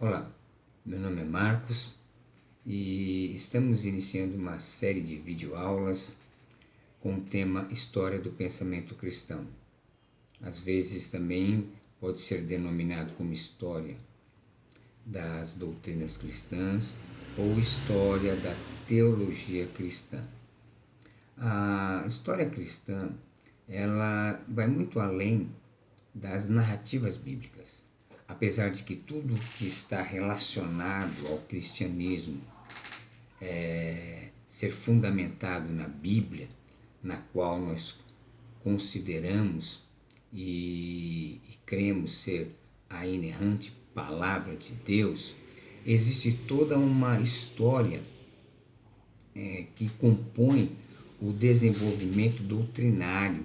Olá, meu nome é Marcos e estamos iniciando uma série de videoaulas com o tema História do Pensamento Cristão. Às vezes também pode ser denominado como História das Doutrinas Cristãs ou História da Teologia Cristã. A história cristã, ela vai muito além das narrativas bíblicas. Apesar de que tudo que está relacionado ao cristianismo ser fundamentado na Bíblia, na qual nós consideramos e cremos ser a inerrante palavra de Deus, existe toda uma história que compõe o desenvolvimento doutrinário,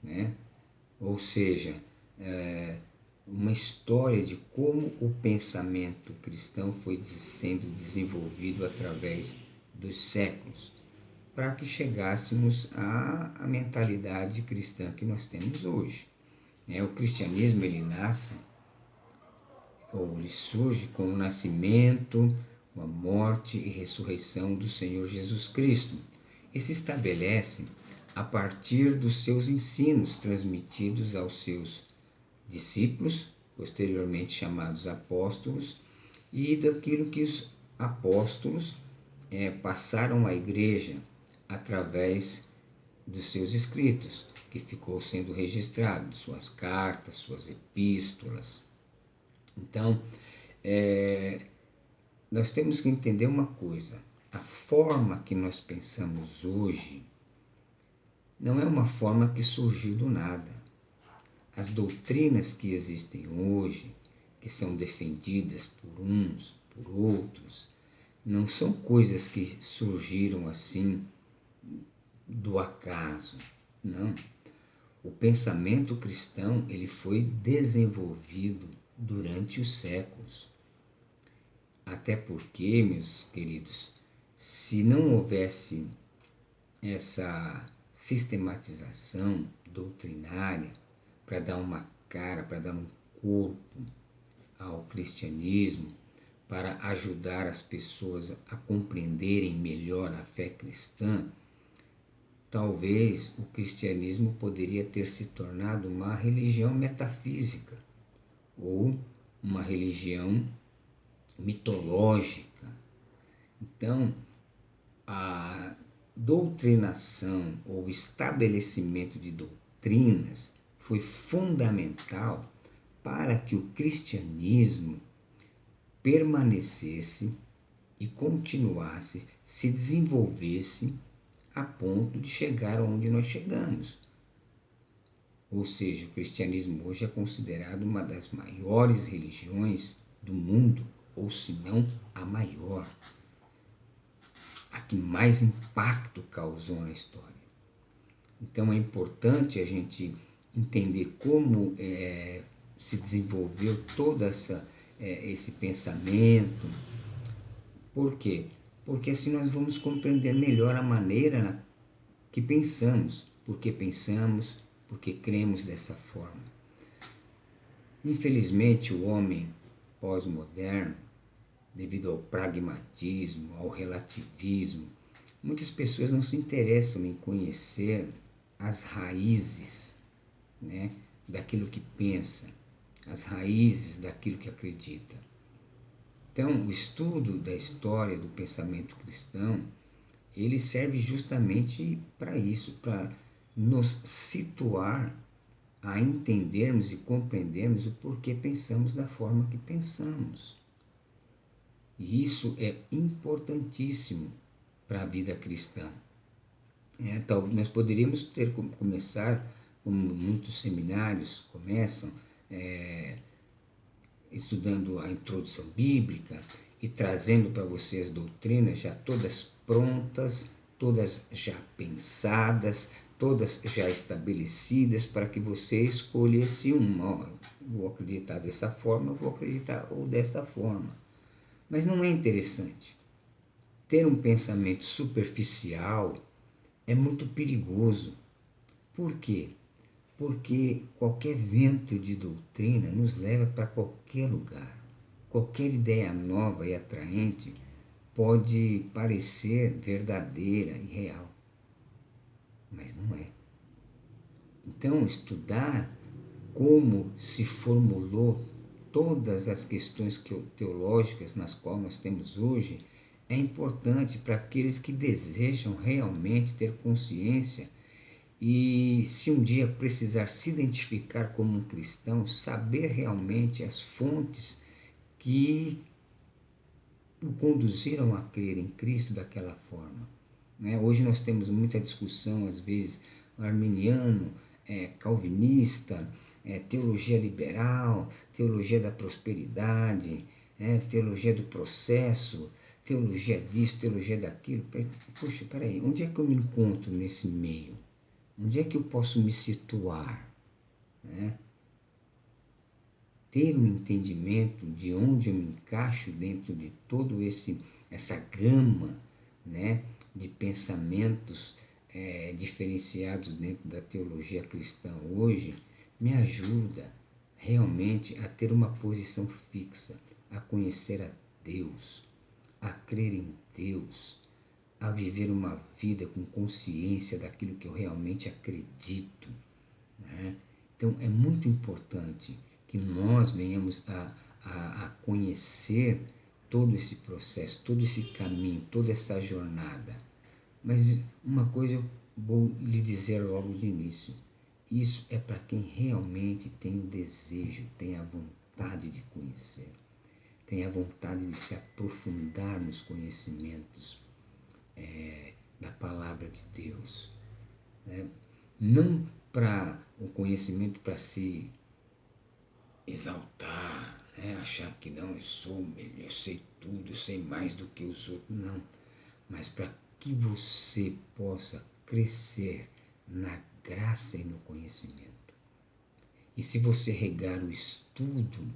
né? Ou seja, uma história de como o pensamento cristão foi sendo desenvolvido através dos séculos, para que chegássemos à mentalidade cristã que nós temos hoje. O cristianismo ele nasce, ou ele surge com o nascimento, com a morte e ressurreição do Senhor Jesus Cristo, e se estabelece a partir dos seus ensinos transmitidos aos seus discípulos, posteriormente chamados apóstolos, e daquilo que os apóstolos passaram à igreja através dos seus escritos, que ficou sendo registrado, suas cartas, suas epístolas. Então, nós temos que entender uma coisa: a forma que nós pensamos hoje não é uma forma que surgiu do nada. As doutrinas que existem hoje, que são defendidas por uns, por outros, não são coisas que surgiram assim do acaso, não. O pensamento cristão ele foi desenvolvido durante os séculos. Até porque, meus queridos, se não houvesse essa sistematização doutrinária para dar uma cara, para dar um corpo ao cristianismo, para ajudar as pessoas a compreenderem melhor a fé cristã, talvez o cristianismo poderia ter se tornado uma religião metafísica ou uma religião mitológica. Então, a doutrinação ou estabelecimento de doutrinas foi fundamental para que o cristianismo permanecesse e continuasse, se desenvolvesse a ponto de chegar onde nós chegamos. Ou seja, o cristianismo hoje é considerado uma das maiores religiões do mundo, ou se não a maior, a que mais impacto causou na história. Então é importante a gente entender como se desenvolveu todo esse pensamento. Por quê? Porque assim nós vamos compreender melhor a maneira que pensamos, porque cremos dessa forma. Infelizmente, o homem pós-moderno, devido ao pragmatismo, ao relativismo, muitas pessoas não se interessam em conhecer as raízes, né, daquilo que pensa, as raízes daquilo que acredita. Então, o estudo da história do pensamento cristão, ele serve justamente para isso, para nos situar a entendermos e compreendermos o porquê pensamos da forma que pensamos. E isso é importantíssimo para a vida cristã. Nós poderíamos começar, como muitos seminários começam, estudando a introdução bíblica e trazendo para você as doutrinas já todas prontas, todas já pensadas, todas já estabelecidas, para que você escolhesse uma. Vou acreditar dessa forma, vou acreditar ou desta forma. Mas não é interessante. Ter um pensamento superficial é muito perigoso. Por quê? Porque qualquer vento de doutrina nos leva para qualquer lugar. qualquer ideia nova e atraente pode parecer verdadeira e real, mas não é. Então, estudar como se formulou todas as questões teológicas nas quais nós temos hoje é importante para aqueles que desejam realmente ter consciência e, se um dia precisar se identificar como um cristão, saber realmente as fontes que o conduziram a crer em Cristo daquela forma. Né? Hoje nós temos muita discussão, às vezes, arminiano, calvinista, teologia liberal, teologia da prosperidade, teologia do processo, teologia disso, teologia daquilo. Puxa, peraí, onde é que eu me encontro nesse meio? Onde é que eu posso me situar? Né? Ter um entendimento de onde eu me encaixo dentro de todo essa gama, né, de pensamentos diferenciados dentro da teologia cristã hoje, me ajuda realmente a ter uma posição fixa, a conhecer a Deus, a crer em Deus, a viver uma vida com consciência daquilo que eu realmente acredito. Né? Então é muito importante que nós venhamos a conhecer todo esse processo, todo esse caminho, toda essa jornada. Mas uma coisa eu vou lhe dizer logo de início: isso é para quem realmente tem o desejo, tem a vontade de conhecer, tem a vontade de se aprofundar nos conhecimentos da palavra de Deus. Né? Não para o conhecimento para se exaltar, né? Achar que não, eu sei tudo, eu sei mais do que os outros, não. Mas para que você possa crescer na graça e no conhecimento. E se você regar o estudo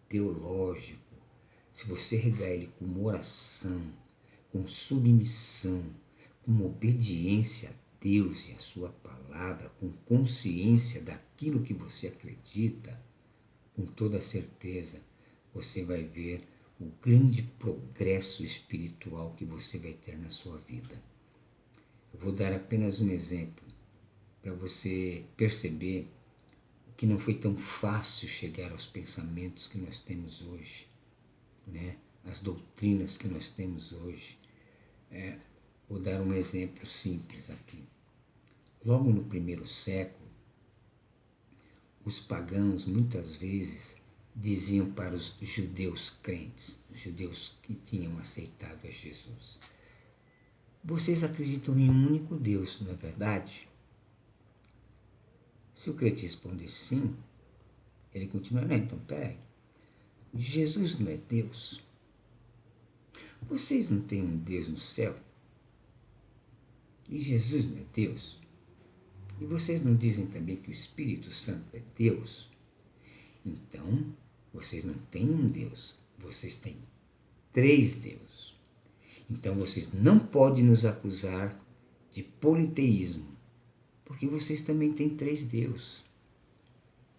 teológico, se você regar ele com oração, com submissão, com obediência a Deus e a sua palavra, com consciência daquilo que você acredita, com toda certeza você vai ver o grande progresso espiritual que você vai ter na sua vida. Eu vou dar apenas um exemplo para você perceber que não foi tão fácil chegar aos pensamentos que nós temos hoje, né? As doutrinas que nós temos hoje. Vou dar um exemplo simples aqui. Logo no primeiro século, os pagãos muitas vezes diziam para os judeus crentes, os judeus que tinham aceitado a Jesus: vocês acreditam em um único Deus, não é verdade? Se o crente respondesse sim, ele continuaria: não, então peraí, Jesus não é Deus? Vocês não têm um Deus no céu? E Jesus não é Deus? E vocês não dizem também que o Espírito Santo é Deus? Então, vocês não têm um Deus, vocês têm 3 deuses. Então, vocês não podem nos acusar de politeísmo, porque vocês também têm 3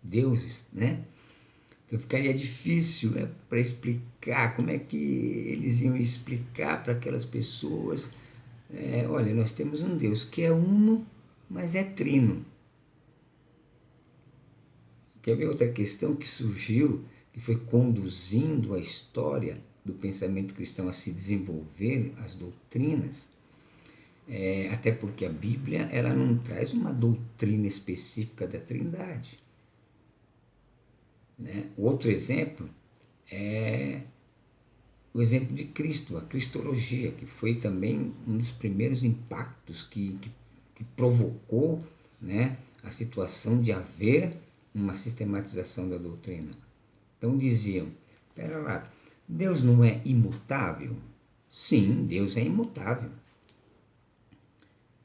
deuses, né? Então, ficaria difícil, né, para explicar como é que eles iam explicar para aquelas pessoas: olha, nós temos um Deus que é uno, mas é trino. Quer ver outra questão que surgiu, que foi conduzindo a história do pensamento cristão a se desenvolver as doutrinas? Até porque a Bíblia ela não traz uma doutrina específica da Trindade. Né? Outro exemplo é o exemplo de Cristo, a cristologia, que foi também um dos primeiros impactos que provocou, né, a situação de haver uma sistematização da doutrina. Então diziam: espera lá, Deus não é imutável? Sim, Deus é imutável.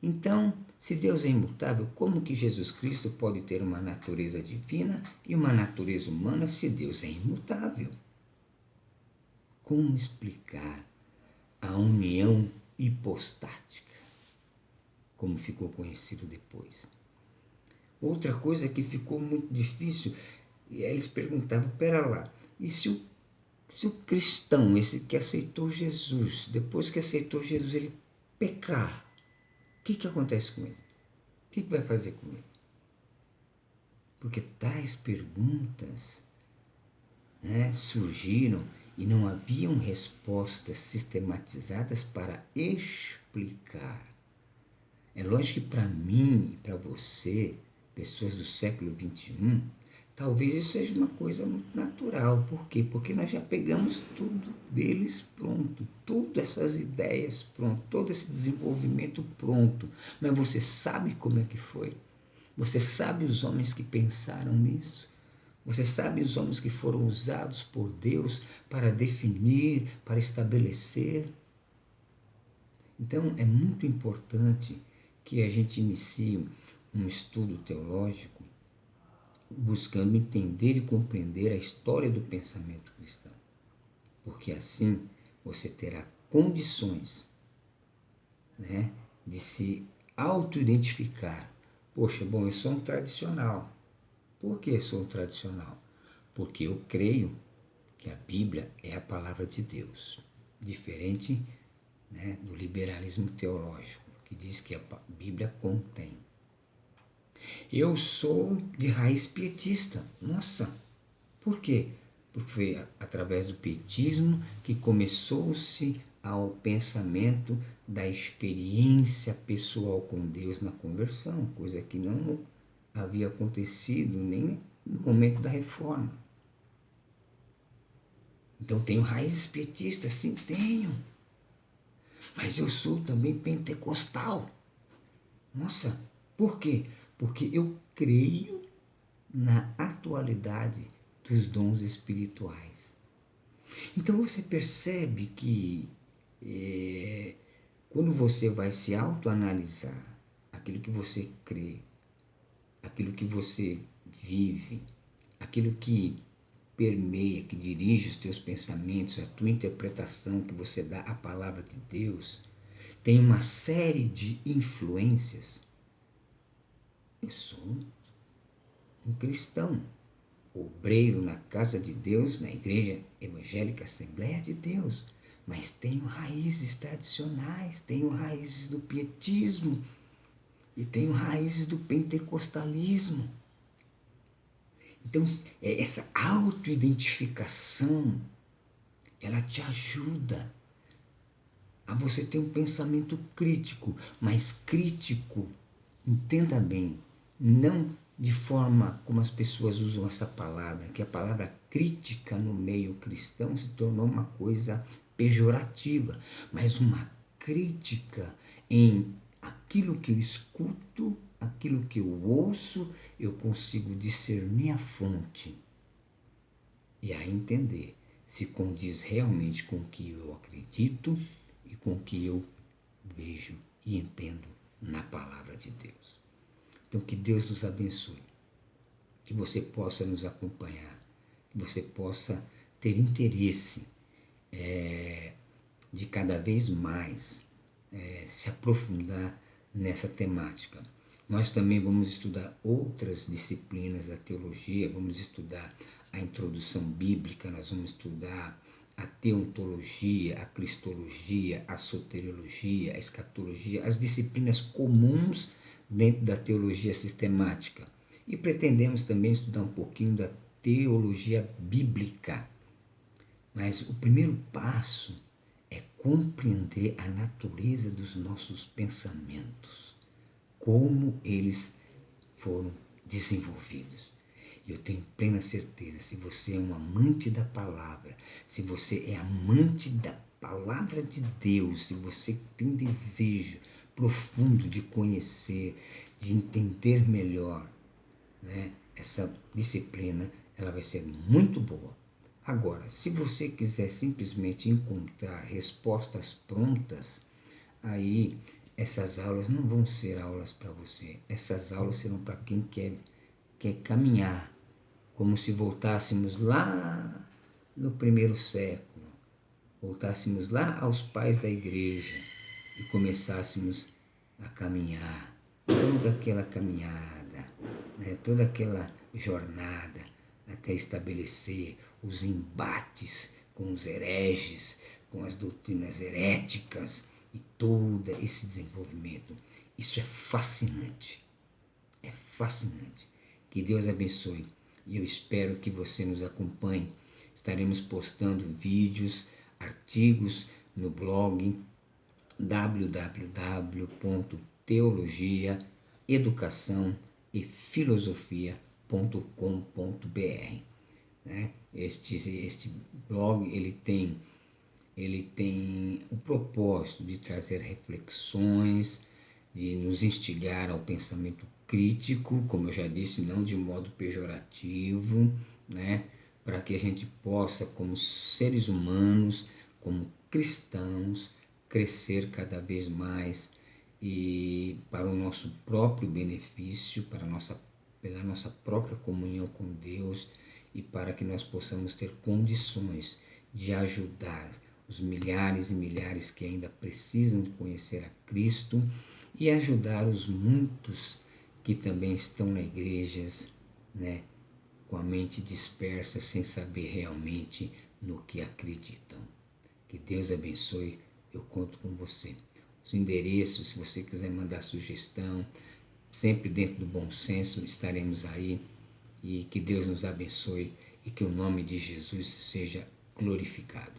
Então, se Deus é imutável, como que Jesus Cristo pode ter uma natureza divina e uma natureza humana se Deus é imutável? Como explicar a união hipostática, como ficou conhecido depois? Outra coisa que ficou muito difícil, eles perguntavam: pera lá, e se o Se o cristão, esse que aceitou Jesus, depois que aceitou Jesus, ele pecar, o que acontece com ele? O que vai fazer com ele? Porque tais perguntas, né, surgiram e não haviam respostas sistematizadas para explicar. É lógico que para mim e para você, pessoas do século XXI, talvez isso seja uma coisa muito natural. Por quê? Porque nós já pegamos tudo deles pronto, todas essas ideias pronto, todo esse desenvolvimento pronto. Mas você sabe como é que foi? Você sabe os homens que pensaram nisso? Você sabe os homens que foram usados por Deus para definir, para estabelecer? Então é muito importante que a gente inicie um estudo teológico buscando entender e compreender a história do pensamento cristão, porque assim você terá condições, né, de se auto-identificar. Poxa, bom, eu sou um tradicional. Por que sou um tradicional? Porque eu creio que a Bíblia é a palavra de Deus, diferente, né, do liberalismo teológico, que diz que a Bíblia contém. Eu sou de raiz pietista. Nossa, por quê? Porque foi através do pietismo que começou-se ao pensamento da experiência pessoal com Deus na conversão, coisa que não havia acontecido nem no momento da reforma. Então tenho raízes pietistas, sim, tenho. Mas eu sou também pentecostal. Nossa, por quê? Porque eu creio na atualidade dos dons espirituais. Então você percebe que quando você vai se autoanalisar aquilo que você crê, aquilo que você vive, aquilo que permeia, que dirige os teus pensamentos, a tua interpretação que você dá à palavra de Deus, tem uma série de influências. Eu sou um cristão, obreiro na casa de Deus, na igreja evangélica Assembleia de Deus, mas tenho raízes tradicionais, tenho raízes do pietismo e tenho raízes do pentecostalismo. Então, essa autoidentificação, ela te ajuda a você ter um pensamento crítico, mas crítico, entenda bem, não de forma como as pessoas usam essa palavra, que a palavra crítica no meio cristão se tornou uma coisa pejorativa, mas uma crítica em aquilo que eu escuto, aquilo que eu ouço, eu consigo discernir a fonte e a entender se condiz realmente com o que eu acredito e com o que eu vejo e entendo na palavra de Deus. Então que Deus nos abençoe, que você possa nos acompanhar, que você possa ter interesse de cada vez mais se aprofundar nessa temática. Nós também vamos estudar outras disciplinas da teologia, vamos estudar a introdução bíblica, nós vamos estudar a teontologia, a cristologia, a soteriologia, a escatologia, as disciplinas comuns dentro da teologia sistemática. E pretendemos também estudar um pouquinho da teologia bíblica. Mas o primeiro passo é compreender a natureza dos nossos pensamentos, como eles foram desenvolvidos. Eu tenho plena certeza, se você é um amante da palavra, se você é amante da palavra de Deus, se você tem desejo profundo de conhecer, de entender melhor, né, essa disciplina, ela vai ser muito boa. Agora, se você quiser simplesmente encontrar respostas prontas, aí essas aulas não vão ser aulas para você. Essas aulas serão para quem quer caminhar, como se voltássemos lá no primeiro século, voltássemos lá aos pais da igreja e começássemos a caminhar, toda aquela caminhada, né, toda aquela jornada até estabelecer os embates com os hereges, com as doutrinas heréticas e todo esse desenvolvimento. Isso é fascinante. É fascinante. Que Deus abençoe. E eu espero que você nos acompanhe. Estaremos postando vídeos, artigos no blog www.teologiaeducaçãoefilosofia.com.br, né? Este blog ele tem o propósito de trazer reflexões, de nos instigar ao pensamento crítico, como eu já disse, não de modo pejorativo, né? Para que a gente possa, como seres humanos, como cristãos, crescer cada vez mais e para o nosso próprio benefício, pela nossa própria comunhão com Deus e para que nós possamos ter condições de ajudar os milhares e milhares que ainda precisam de conhecer a Cristo e ajudar os muitos que também estão nas igrejas, né, com a mente dispersa, sem saber realmente no que acreditam. Que Deus abençoe, eu conto com você. Os endereços, se você quiser mandar sugestão, sempre dentro do bom senso, estaremos aí. E que Deus nos abençoe e que o nome de Jesus seja glorificado.